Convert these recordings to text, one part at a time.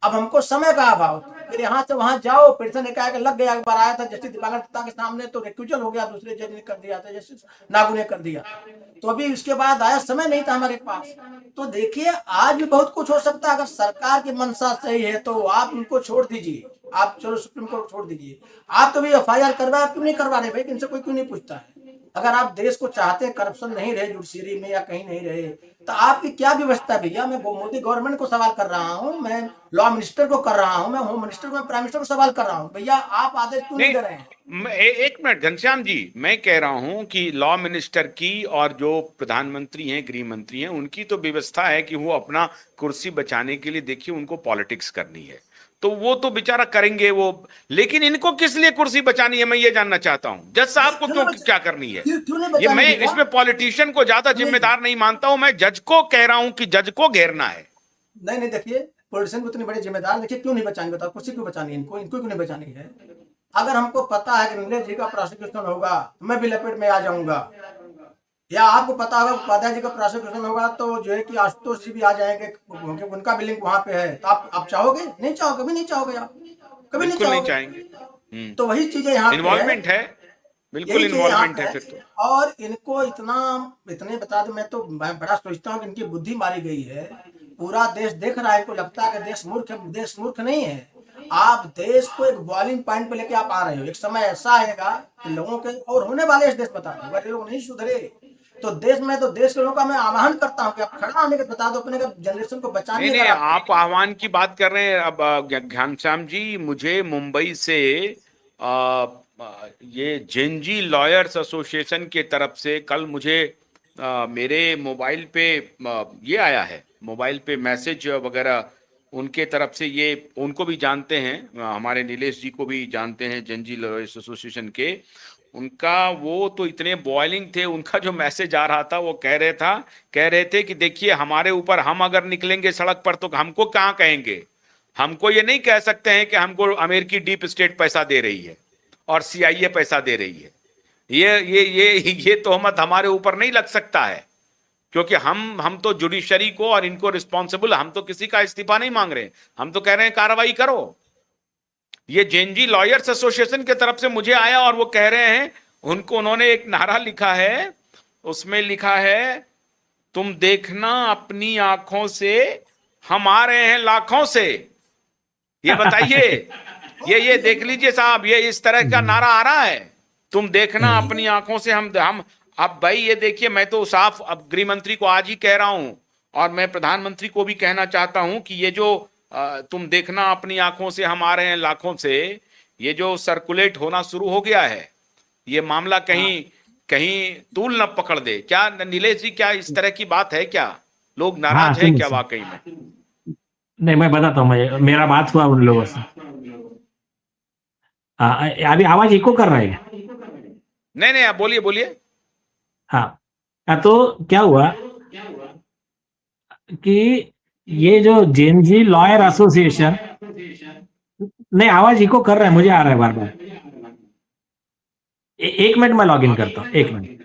अब हमको समय का अभाव, फिर यहाँ से वहां जाओ, पिटिशन एकाएक लग गया। एक बार आया था जस्टिस दिवाकर दत्ता के सामने तो रिक्यूजल हो गया, दूसरे जज ने कर दिया था, जस्टिस नागू ने कर दिया। तो अभी इसके बाद आया, समय नहीं था हमारे पास। तो देखिए आज भी बहुत कुछ हो सकता है, अगर सरकार की मंशा सही है तो आप उनको छोड़ दीजिए, आप चलो सुप्रीम कोर्ट छोड़ दीजिए। आप तो भी FIR करवा क्यों नहीं करवा रहे भाई, इनसे कोई क्यों नहीं पूछता है? अगर आप देश को चाहते हैं, करप्शन नहीं रहे जुडिशरी में या कहीं नहीं रहे, तो आपकी क्या व्यवस्था है भैया? मैं मोदी गवर्नमेंट को सवाल कर रहा हूँ, मैं लॉ मिनिस्टर को कर रहा हूँ, मैं होम मिनिस्टर को, मैं प्राइम मिनिस्टर को सवाल कर रहा हूँ, भैया आप आदेश क्यों नहीं नहीं, दे रहे हैं? एक मिनट घनश्याम जी, मैं कह रहा हूं कि लॉ मिनिस्टर की और जो प्रधानमंत्री हैं, गृह मंत्री हैं, उनकी तो व्यवस्था है कि वो अपना कुर्सी बचाने के लिए, देखिए उनको पॉलिटिक्स करनी है तो वो तो बेचारा करेंगे वो। लेकिन इनको किस लिए कुर्सी बचानी है, मैं ये जानना चाहता हूं। जज साहब को क्यों क्यों, नहीं क्या करनी है? क्यों नहीं ये बचाने मैं भैया? इसमें पॉलिटिशियन को ज्यादा नहीं जिम्मेदार नहीं मानता हूं, मैं जज को कह रहा हूं कि जज को घेरना है। नहीं नहीं, देखिए पॉलिटिशियन को इतनी बड़ी जिम्मेदार, देखिए क्यों नहीं बचानी, बताओ कुर्सी क्यों बचानी है इनको, इनको क्यों नहीं बचानी है? अगर हमको पता है कि नीलेश जी का प्रोसिक्यूशन होगा तो मैं भी लपेट में आ जाऊंगा, या आपको पता होगा उपाध्याय जी का प्रोसिक्यूशन होगा तो जो है कि आशुतोष जी भी आ जाएंगे क्योंकि उनका भी लिंक वहां पे है, तो आप चाहोगे? नहीं चाहोगे, कभी नहीं चाहोगे आप, कभी नहीं बिल्कुल नहीं चाहोगे। चाहेंगे। तो वही चीजें यहाँ पे है, इन्वॉल्वमेंट है, बिल्कुल यही चीजें यहाँ इन्वॉल्वमेंट पे है है। फिर तो। और इनको इतना, इतने बता दो, मैं बड़ा सोचता हूँ कि इनकी बुद्धि मारी गई है। पूरा देश देख रहा है, इनको लगता है कि देश मूर्ख है, देश मूर्ख नहीं है। आप देश को एक बॉइलिंग पॉइंट पे लेके आप आ रहे हो, एक समय ऐसा आएगा कि लोगों के और होने वाले इस देश, बता दो अगर ये लोग नहीं सुधरे तो देश में, तो देश के लोगों का मैं आह्वान करता हूँ कि आप खड़ा होने के बता दो, अपने जनरेशन को नहीं बचानी नहीं, अगर आप। आप आह्वान की बात कर रहे हैं। अब घनश्याम जी, मुझे मुंबई से आ, ये जेनजी लॉयर्स एसोसिएशन के तरफ से कल मुझे मेरे मोबाइल पे ये आया है, मोबाइल पे मैसेज वगैरह उनके तरफ से। ये उनको भी जानते हैं, हमारे नीलेश जी को भी जानते हैं, जेनजी लॉयर्स एसोसिएशन के। उनका वो तो इतने बॉइलिंग थे, उनका जो मैसेज आ रहा था वो कह रहे थे कि देखिए हमारे ऊपर, हम अगर निकलेंगे सड़क पर तो हमको कहाँ कहेंगे, हमको ये नहीं कह सकते हैं कि हमको अमेरिकी डीप स्टेट पैसा दे रही है और CIA पैसा दे रही है। ये तोहमत हमारे ऊपर नहीं लग सकता है, क्योंकि हम तो जुडिशरी को और इनको रिस्पॉन्सिबल, हम तो किसी का इस्तीफा नहीं मांग रहे, हम तो कह रहे हैं कार्रवाई करो। ये जेएनजी लॉयर्स एसोसिएशन की तरफ से मुझे आया और वो कह रहे हैं, उन्होंने एक नारा लिखा है, उसमें लिखा है, तुम देखना अपनी आंखों से, हम आ रहे हैं लाखों से। ये बताइए, ये देख लीजिए साहब, ये इस तरह का नारा आ रहा है, तुम देखना अपनी आंखों से, हम। अब भाई ये देखिए, मैं तो साफ अब गृह मंत्री को आज ही कह रहा हूं, और मैं प्रधानमंत्री को भी कहना चाहता हूं कि ये जो तुम देखना अपनी आंखों से, हम आ रहे हैं लाखों से, ये जो सर्कुलेट होना शुरू हो गया है, ये मामला कहीं कहीं तूल न पकड़ दे क्या? नीलेश जी, क्या इस तरह की बात है क्या? लोग हाँ नाराज हैं सुनिए क्या सर, वाकई में? नहीं मैं बताता हूँ, मैं मेरा बात हुआ उन लोगों से। अभी आवाज इको कर रहा है। नहीं नहीं, आप बोलिए बोलिए। हाँ तो क्या हुआ कि ये जो जेएनजी लॉयर एसोसिएशन, नहीं आवाज इको कर रहा है, मुझे आ रहा है बार बार। एक मिनट में लॉग इन करता हूँ, एक मिनट।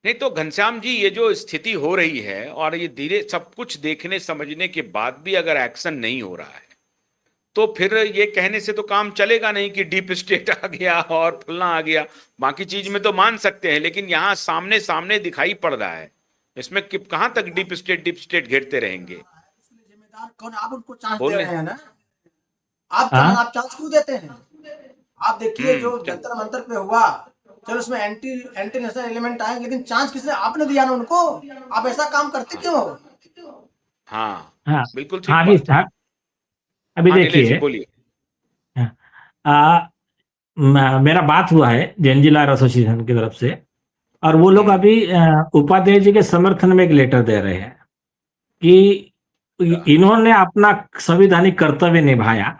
नहीं तो घनश्याम जी, ये जो स्थिति हो रही है और ये धीरे सब कुछ देखने समझने के बाद भी अगर एक्शन नहीं हो रहा है, तो फिर ये कहने से तो काम चलेगा नहीं कि डीप स्टेट आ गया और फलना आ गया। बाकी चीज में तो मान सकते हैं, लेकिन यहाँ सामने सामने दिखाई पड़ रहा है, इसमें कहां तक डीप स्टेट घेरते रहेंगे? जिम्मेदार कौन? आप उनको चांस दे बोलने। रहे हैं ना, हाँ आप चांस क्यों देते हैं? आप देखिए जो चल। जंतर मंतर पे हुआ, चलो उसमें एंटी एंटी नेशनल एलिमेंट आए, लेकिन चांस किसने? आपने दिया ना उनको। आप ऐसा काम करते क्यों हो? हाँ, हाँ बिल्कुल हाँ, ठीक बात है। अभी हाँ नीलेश जी देखिए। बोलिए। मेरा बात हुआ है जेएनजी लॉयर एसोसिएशन की तरफ से, और वो लोग हम्म। अभी उपाध्याय जी के समर्थन में एक लेटर दे रहे हैं कि इन्होंने अपना संवैधानिक कर्तव्य निभाया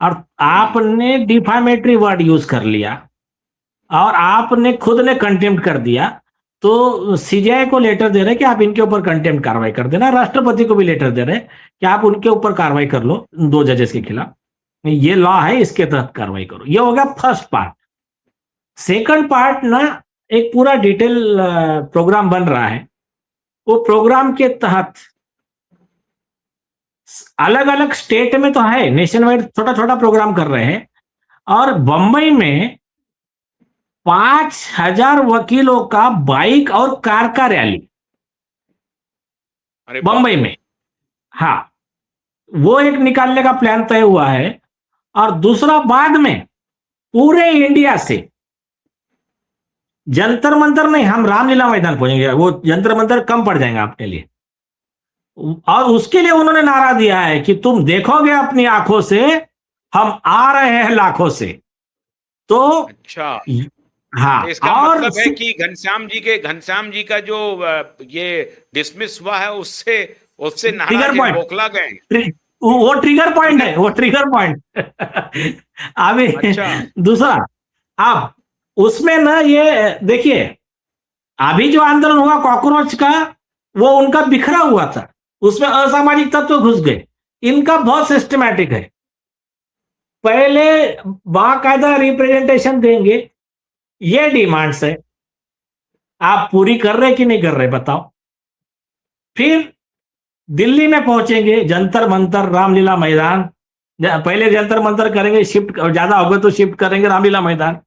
और आपने डिफामेटरी वर्ड यूज कर लिया और आपने खुद ने कंटेम्प्ट कर दिया, तो सीजीआई को लेटर दे रहे हैं कि आप इनके ऊपर कंटेम्प्ट कार्रवाई कर देना, राष्ट्रपति को भी लेटर दे रहे हैं कि आप उनके ऊपर कार्रवाई कर लो, 2 जजेस के खिलाफ, ये लॉ है, इसके तहत कार्रवाई करो। ये हो गया फर्स्ट पार्ट। सेकंड पार्ट ना, एक पूरा डिटेल प्रोग्राम बन रहा है वो प्रोग्राम के तहत अलग अलग स्टेट में तो है, नेशन वाइड छोटा छोटा प्रोग्राम कर रहे हैं, और बंबई में 5,000 वकीलों का बाइक और कार का रैली अरे बंबई में। हाँ, वो एक निकालने का प्लान तय हुआ है। और दूसरा, बाद में पूरे इंडिया से जंतर मंतर नहीं, हम रामलीला मैदान पहुंचेंगे, वो जंतर मंतर कम पड़ जाएंगे आपके लिए। और उसके लिए उन्होंने नारा दिया है कि तुम देखोगे अपनी आंखों से, हम आ रहे हैं लाखों से। तो अच्छा, हाँ, तो इसका और मतलब है कि घनश्याम जी का जो ये डिसमिस हुआ है, उससे नाराज है, बौखला गए। वो ट्रिगर पॉइंट है, वो ट्रिगर पॉइंट। अभी अच्छा। दूसरा, अब उसमें ना ये देखिए, अभी जो आंदोलन हुआ कॉकरोच का, वो उनका बिखरा हुआ था, उसमें असामाजिक तत्व घुस गए। इनका बहुत सिस्टमैटिक है, पहले बाकायदा रिप्रेजेंटेशन देंगे, ये डिमांड्स है, आप पूरी कर रहे कि नहीं कर रहे बताओ। फिर दिल्ली में पहुंचेंगे, जंतर मंतर, रामलीला मैदान, पहले जंतर मंतर करेंगे, शिफ्ट ज्यादा होगा तो शिफ्ट करेंगे रामलीला मैदान।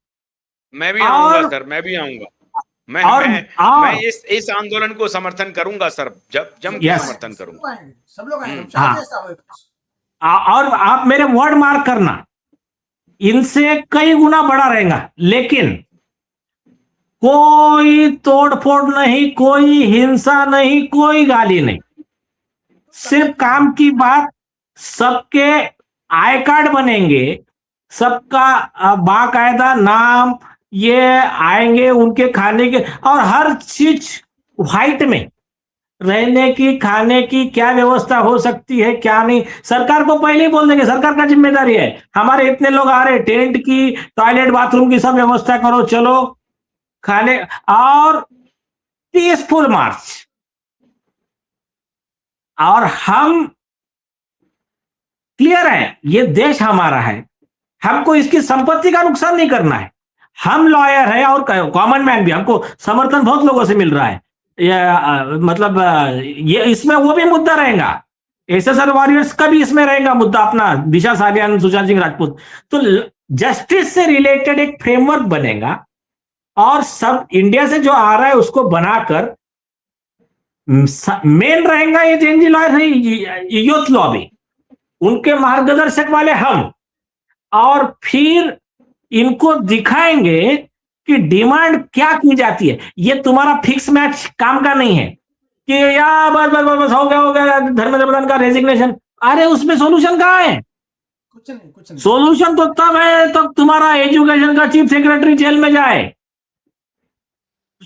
मैं भी आऊंगा सर, मैं भी आऊंगा। मैं इस आंदोलन को समर्थन करूंगा सर, जम के समर्थन करूंगा। सब लोग आएंगे, और आप मेरे वर्ड मार्क करना, इनसे कई गुना बड़ा रहेगा, लेकिन कोई तोड़फोड़ नहीं, कोई हिंसा नहीं, कोई गाली नहीं, सिर्फ काम की बात। सबके आई कार्ड बनेंगे, सबका बाकायदा नाम ये आएंगे, उनके खाने के, और हर चीज व्हाइट में, रहने की, खाने की क्या व्यवस्था हो सकती है क्या नहीं, सरकार को पहले ही बोल देंगे, सरकार का जिम्मेदारी है, हमारे इतने लोग आ रहे, टेंट की, टॉयलेट बाथरूम की सब व्यवस्था करो, चलो खाने। और पीसफुल मार्च, और हम क्लियर है, ये देश हमारा है, हमको इसकी संपत्ति का नुकसान नहीं करना है। हम लॉयर है और कॉमन मैन भी, हमको समर्थन बहुत लोगों से मिल रहा है। मतलब ये इसमें वो भी मुद्दा रहेगा, एसएसआर वॉरियर्स का भी इसमें रहेगा मुद्दा अपना, दिशा सालियान, सुशांत सिंह राजपूत। तो जस्टिस से रिलेटेड एक फ्रेमवर्क बनेगा, और सब इंडिया से जो आ रहा है उसको बनाकर, मेन रहेगा ये जेएनजी लॉयर है, यूथ लॉबी, उनके मार्गदर्शक वाले हम, और फिर इनको दिखाएंगे कि डिमांड क्या की जाती है। ये तुम्हारा फिक्स मैच काम का नहीं है कि यार बस बस बस हो गया धर्मेंद्र प्रधान का रेजिग्नेशन। अरे उसमें सॉल्यूशन कहाँ है? कुछ नहीं। सॉल्यूशन तो तब है तब तुम्हारा एजुकेशन का चीफ सेक्रेटरी जेल में जाए।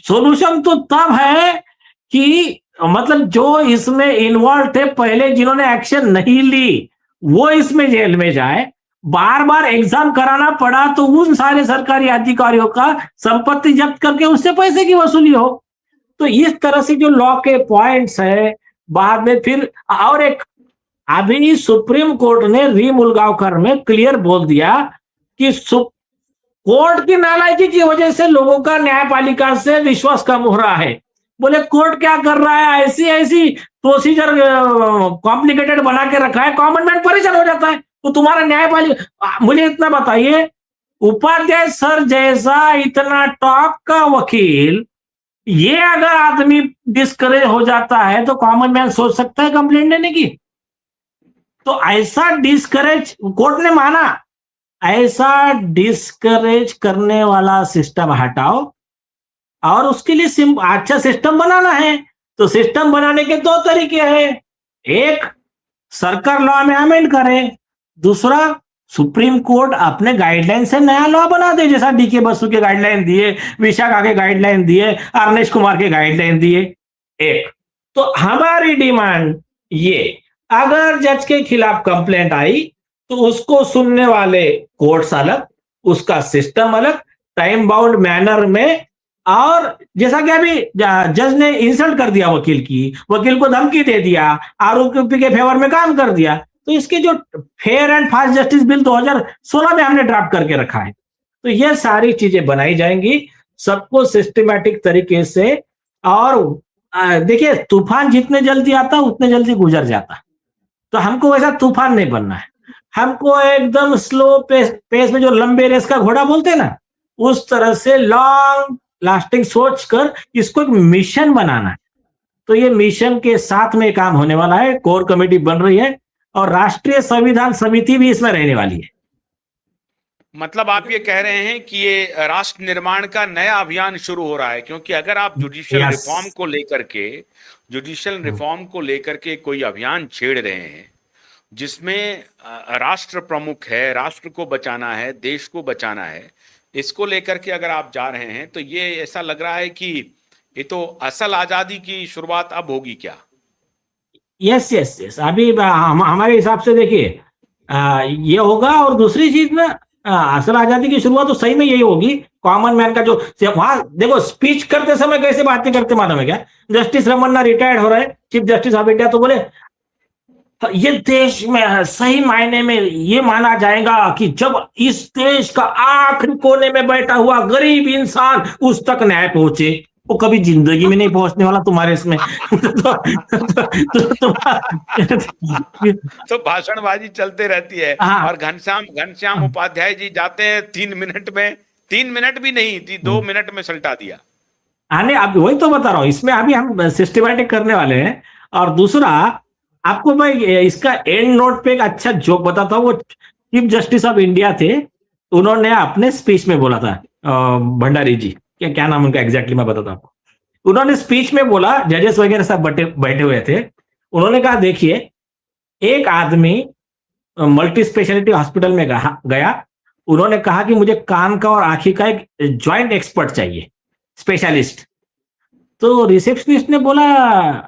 सॉल्यूशन तो तब है कि मतलब जो इसमें इन्वॉल्व थे पहले, जिन्होंने एक्शन नहीं ली, वो इसमें जेल में जाए। बार बार एग्जाम कराना पड़ा तो उन सारे सरकारी अधिकारियों का संपत्ति जब्त करके उससे पैसे की वसूली हो। तो इस तरह से जो लॉ के पॉइंट्स है, बाद में फिर और एक, अभी सुप्रीम कोर्ट ने री मुलगांवकर में क्लियर बोल दिया कि कोर्ट की नालायकी की वजह से लोगों का न्यायपालिका से विश्वास कम हो रहा है। बोले कोर्ट क्या कर रहा है, ऐसी प्रोसीजर कॉम्प्लिकेटेड बना के रखा है, कॉमन मैन परेशान हो जाता है। तो तुम्हारा न्यायपालिका, मुझे इतना बताइए, उपाध्याय सर जैसा इतना टॉप का वकील, ये अगर आदमी डिस्करेज हो जाता है तो कॉमन मैन सोच सकता है कंप्लेंट देने की? तो ऐसा डिस्करेज कोर्ट ने माना, ऐसा डिस्करेज करने वाला सिस्टम हटाओ, और उसके लिए अच्छा सिस्टम बनाना है। तो सिस्टम बनाने के दो तरीके हैं, एक सरकार लॉ में अमेंड करे, दूसरा सुप्रीम कोर्ट अपने गाइडलाइन से नया लॉ बना दे, जैसा डीके बसु के गाइडलाइन दिए, विशाखा के गाइडलाइन दिए, अरनेश कुमार के गाइडलाइन दिए। एक तो हमारी डिमांड ये, अगर जज के खिलाफ कंप्लेंट आई तो उसको सुनने वाले कोर्ट्स अलग, उसका सिस्टम अलग, टाइम बाउंड मैनर में, और जैसा कि अभी जज ने इंसल्ट कर दिया वकील की, वकील को धमकी दे दिया, आरोपी के फेवर में काम कर दिया, तो इसके जो fair and fast justice bill 2016 में हमने ड्राफ्ट करके रखा है, तो ये सारी चीजें बनाई जाएंगी सबको सिस्टमैटिक तरीके से। और देखिए तूफान जितने जल्दी आता उतने जल्दी गुजर जाता, तो हमको वैसा तूफान नहीं बनना है। हमको एकदम स्लो पेस में, जो लंबे रेस का घोड़ा बोलते हैं ना, उस तरह से लॉन्ग लास्टिंग सोच कर इसको एक मिशन बनाना है। तो ये मिशन के साथ में काम होने वाला है, कोर कमेटी बन रही है और राष्ट्रीय संविधान समिति भी इसमें रहने वाली है। मतलब आप ये कह रहे हैं कि ये राष्ट्र निर्माण का नया अभियान शुरू हो रहा है, क्योंकि अगर आप जुडिशियल यस। रिफॉर्म को लेकर के कोई अभियान छेड़ रहे हैं जिसमें राष्ट्र प्रमुख है, राष्ट्र को बचाना है, देश को बचाना है, इसको लेकर के अगर आप जा रहे हैं तो ये ऐसा लग रहा है कि ये तो असल आजादी की शुरुआत अब होगी क्या? यस यस यस, अभी हमारे हिसाब से देखिए ये होगा। और दूसरी चीज ना, असल आजादी की शुरुआत तो सही में यही होगी। कॉमन मैन का जो वहां देखो स्पीच करते समय कैसे बातें करते मालूम है क्या? जस्टिस रमन्ना रिटायर्ड हो रहे, चीफ जस्टिस ऑफ इंडिया, तो बोले ये देश में सही मायने में ये माना जाएगा कि जब इस देश का आखिरी कोने में बैठा हुआ गरीब इंसान उस तक न्याय पहुंचे, वो कभी जिंदगी में नहीं पहुंचने वाला तुम्हारे इसमें। तो भाषणबाजी चलते रहती है। हाँ। और घनश्याम उपाध्याय जी जाते हैं 3 मिनट भी नहीं, 2 मिनट में सल्टा दिया। नहीं, अब वही तो बता रहा हूँ, इसमें अभी हम सिस्टमैटिक करने वाले हैं। और दूसरा आपको मैं इसका एंड नोट पे एक अच्छा जोक बताता हूँ। वो चीफ जस्टिस ऑफ इंडिया थे, उन्होंने अपने स्पीच में बोला था, भंडारी जी, क्या नाम उनका एग्जैक्टली मैं बताता हूँ आपको। उन्होंने स्पीच में बोला, जजेस वगैरह सब बैठे हुए थे, उन्होंने कहा देखिए एक आदमी मल्टी स्पेशलिटी हॉस्पिटल में गया, उन्होंने कहा कि मुझे कान का और आंखी का एक ज्वाइंट एक्सपर्ट चाहिए, स्पेशलिस्ट। तो रिसेप्शनिस्ट ने बोला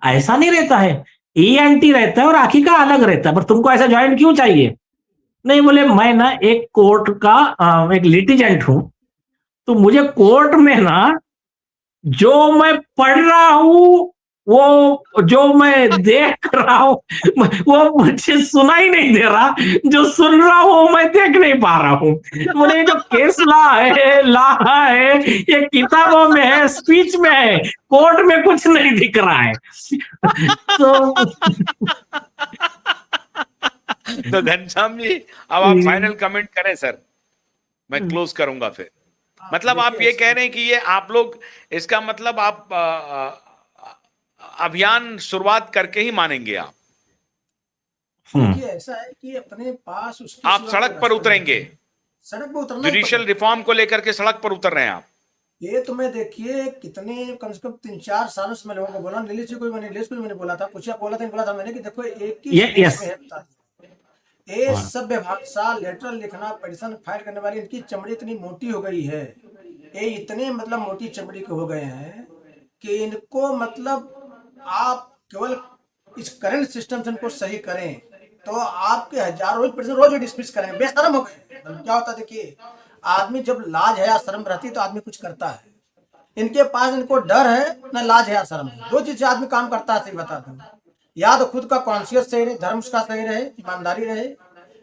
ऐसा नहीं रहता है, ENT रहता है और आंखी का अलग रहता है, पर तुमको ऐसा ज्वाइंट क्यों चाहिए? नहीं, बोले मैं ना एक कोर्ट का एक लिटिजेंट हूं, तो मुझे कोर्ट में ना जो मैं पढ़ रहा हूं, वो जो मैं देख रहा हूं वो मुझे सुनाई नहीं दे रहा, जो सुन रहा हूं वो मैं देख नहीं पा रहा हूं। बोले ये जो केस लॉ है ये किताबों में है, स्पीच में है, कोर्ट में कुछ नहीं दिख रहा है। तो तो घनश्याम जी अब आप फाइनल कमेंट करें सर, मैं क्लोज करूंगा फिर। मतलब आप ये कह रहे हैं कि ये आप लोग, इसका मतलब आप अभियान शुरुआत करके ही मानेंगे आप? देखिए ऐसा है कि अपने पास उसकी आप सड़क पर उतरेंगे, सड़क पर उतरना, जुडिशियल रिफॉर्म को लेकर के सड़क पर उतर रहे हैं आप? ये तो मैं देखिए कितने कम से कम 3-4 सालों से मैं लोगों को बोला, नीलेश को मैंने बोला था, कुछ बोला था मैंने कि देखो एक ही ये सभ्य भाषा लेटर लिखना, पिटीशन फाइल करने वाली इनकी चमड़ी इतनी मोटी हो गई है, ये इतने मतलब मोटी चमड़ी के हो गए हैं कि इनको मतलब आप केवल इस करंट सिस्टम से इनको सही करें तो आपके हजारों रोज डिस्मिस करेंगे, बेशरम हो गए। क्या होता है देखिए, आदमी जब लाज है या शर्म रहती है तो आदमी कुछ करता है, इनके पास इनको डर है न लाज है या शर्म है, दो चीज से आदमी काम करता है। सही बता दूं, या तो खुद का कॉन्शियस सही रहे, धर्म का सही रहे, ईमानदारी रहे,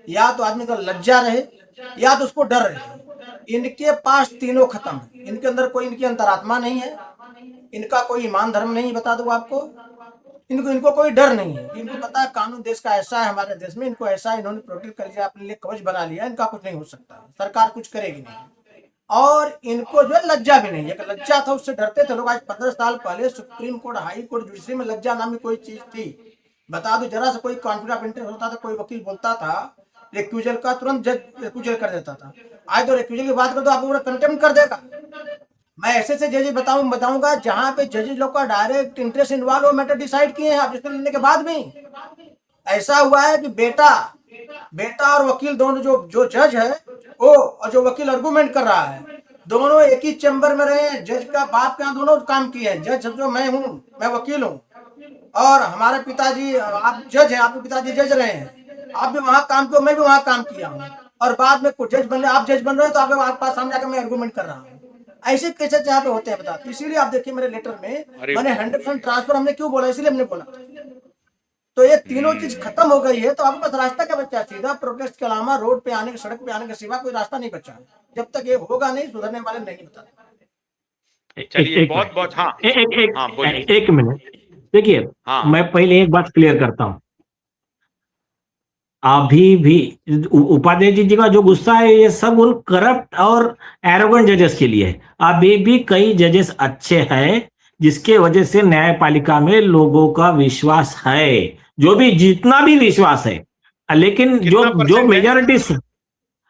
या तो आदमी का लज्जा रहे, या तो उसको डर रहे। इनके पास तीनों खत्म है, इनके अंदर कोई इनकी अंतरात्मा नहीं है, इनका कोई ईमान धर्म नहीं, बता दूं आपको, इनको कोई डर नहीं है। इनको पता है कानून देश का ऐसा है, हमारे देश में इनको ऐसा इन्होंने प्रोटेक्ट कर लिया, अपने लिए कवच बना लिया, इनका कुछ नहीं हो सकता, सरकार कुछ करेगी नहीं। और इनको जो है लज्जा भी नहीं है, लज्जा था उससे डरते थे लोग। आज 15 साल पहले supreme court, high court, judiciary में लज्जा नाम की कोई चीज थी? बता दो, जरा सा कोई कॉन्फ्लिक्ट ऑफ इंटरेस्ट होता था, कोई वकील बोलता था रिक्यूजल का, तुरंत जज रिक्यूजल कर देता था। आज तो रिक्यूजल की बात कर दो आपको पूरा कंटेम्प्ट कर देगा। मैं ऐसे से जजेस बताऊंगा जहां पे जजेस लोग का डायरेक्ट इंटरेस्ट इन्वॉल्व हो, मैटर डिसाइड किए हैं आप डिसीजन लेने के बाद में। ऐसा हुआ है कि बेटा और वकील दोनों, जो जज है वो और जो वकील आर्गूमेंट कर रहा है, दोनों एक ही चैम्बर में रहे हैं। जज का बाप के यहाँ दोनों काम किए हैं। जज जो मैं हूँ, मैं वकील हूँ, और हमारे पिताजी, आप जज हैं, आपके पिताजी जज रहे हैं, आप भी वहां काम किया, मैं भी वहां काम किया हूँ, और बाद में जज बन रहे, आप जज बन रहे हो तो आपके पास सामने आकर मैं आर्गूमेंट कर रहा हूँ। ऐसे केसेस यहाँ पे होते हैं, बता। इसीलिए आप देखिए मेरे लेटर में मैंने 100% ट्रांसफर हमने क्यों बोला, इसलिए हमने बोला। तो ये तीनों चीज खत्म हो गई है, तो आपके पास रास्ता क्या बचा? सीधा प्रोटेस्ट के अलावा रोड पे आने के, सड़क पे आने के सिवा कोई रास्ता नहीं बचा। जब तक ये होगा नहीं, सुधरने वाले नहीं, बता। चलिए एक बहुत मिनट, बहुत, हाँ एक हाँ बोलिए। एक मिनट, देखिए हाँ मैं पहले एक बात क्लियर करता हूं। अभी भी उपाध्याय जी का जो गुस्सा है ये सब उन करप्ट और एरोगेंट जजेस के लिए है। अभी भी कई जजेस अच्छे हैं जिसके वजह से न्यायपालिका में लोगों का विश्वास है, जो भी जितना भी विश्वास है। लेकिन जो कितना जो परसेंट है? मेजोरिटी,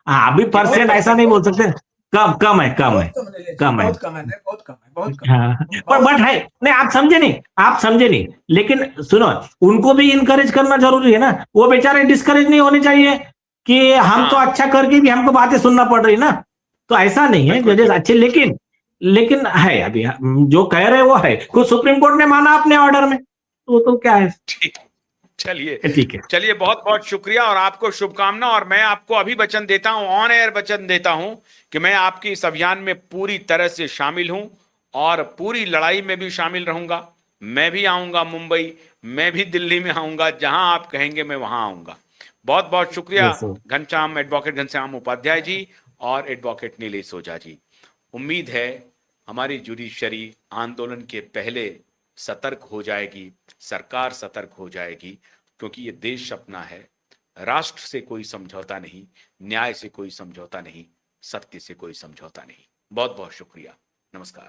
हाँ अभी कितने परसेंट ऐसा परसेंट? नहीं बोल सकते, कम कम है, कम बहुत है, कम है नीलेश जी, कम है। बहुत कम है, नहीं, बहुत कम है, बहुत कम है, हाँ, पर बहुत बट है नहीं, आप समझे नहीं, आप समझे नहीं। लेकिन सुनो, उनको भी इनकरेज करना जरूरी है ना, वो बेचारे डिस्करेज नहीं होने चाहिए कि हम तो हाँ अच्छा करके भी हमको बातें सुनना पड़ रही ना। तो ऐसा नहीं है, बिल्कुल जजेस बिल्कुल। अच्छे, लेकिन लेकिन है अभी जो कह रहे हैं वो है, खुद सुप्रीम कोर्ट ने माना अपने ऑर्डर में, तो क्या है। ठीक, चलिए ठीक है। चलिए, बहुत बहुत शुक्रिया और आपको शुभकामना। और मैं आपको अभी वचन देता हूं, ऑन एयर वचन देता हूं कि मैं आपकी इस अभियान में पूरी तरह से शामिल हूं और पूरी लड़ाई में भी शामिल रहूंगा। मैं भी आऊंगा मुंबई, मैं भी दिल्ली में आऊंगा, जहां आप कहेंगे मैं वहां आऊंगा। बहुत बहुत शुक्रिया yes sir. Ghanshyam, advocate Ghanshyam Upadhyay ji और एडवोकेट नीलेश ओझा जी। उम्मीद है हमारी जुडिशरी आंदोलन के पहले सतर्क हो जाएगी, सरकार सतर्क हो जाएगी, क्योंकि ये देश अपना है। राष्ट्र से कोई समझौता नहीं, न्याय से कोई समझौता नहीं, सत्य से कोई समझौता नहीं। बहुत बहुत शुक्रिया, नमस्कार।